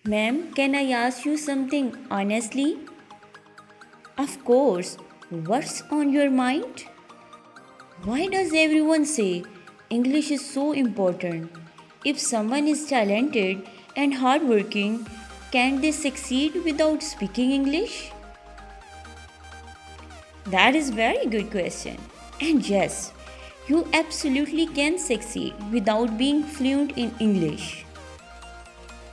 Ma'am, can I ask you something honestly? Of course. What's on your mind? Why does everyone say English is so important? If someone is talented and hardworking, can they succeed without speaking English? That is very good question. And yes, you absolutely can succeed without being fluent in English.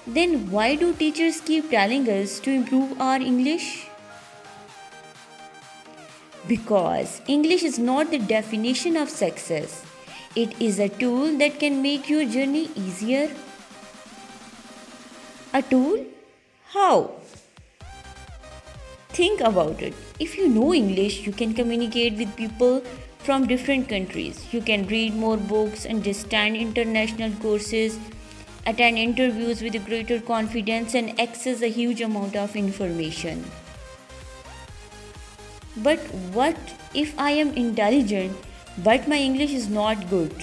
Then why do teachers keep telling us to improve our English? Because English is not the definition of success. It is a tool that can make your journey easier. A tool? How? Think about it. If you know English, you can communicate with people from different countries. You can read more books, understand international courses, attend interviews with greater confidence, and access a huge amount of information. But what if I am intelligent but my English is not good?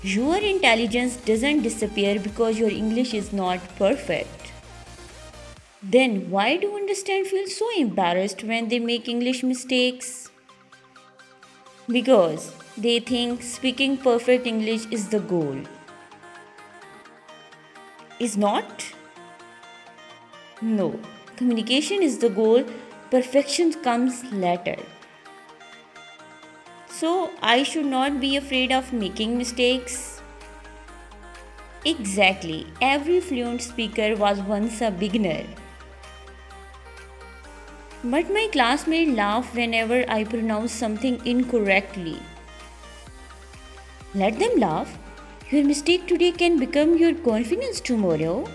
Your intelligence doesn't disappear because your English is not perfect. Then why do understand feel so embarrassed when they make English mistakes? Because they think speaking perfect English is the goal. Is not? No. Communication is the goal, perfection comes later. So I should not be afraid of making mistakes. Exactly. Every fluent speaker was once a beginner. But my classmates laugh whenever I pronounce something incorrectly. Let them laugh. Your mistake today can become your confidence tomorrow.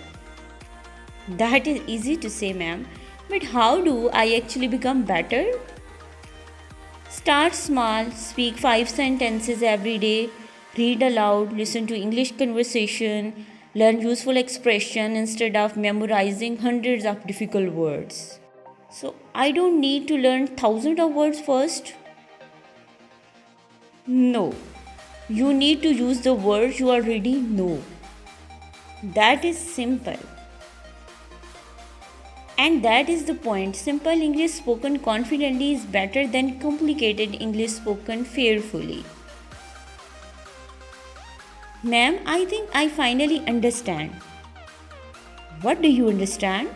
That is easy to say, ma'am. But how do I actually become better? Start small, speak 5 sentences every day, read aloud, listen to English conversation, learn useful expression instead of memorizing hundreds of difficult words. So I don't need to learn thousands of words first. No, you need to use the words you already know. That is simple. And that is the point. Simple English spoken confidently is better than complicated English spoken fearfully. Ma'am, I think I finally understand. What do you understand?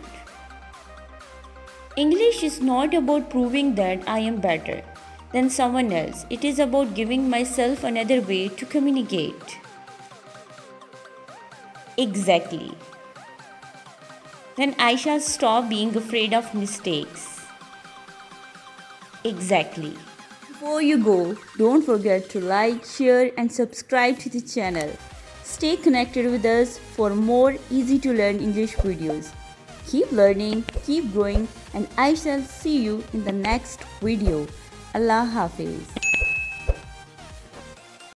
English is not about proving that I am better than someone else. It is about giving myself another way to communicate. Exactly. Then I shall stop being afraid of mistakes. Exactly. Before you go, don't forget to like, share, and subscribe to the channel. Stay connected with us for more easy to learn English videos. Keep learning, keep growing, and I shall see you in the next video. Allah Hafiz.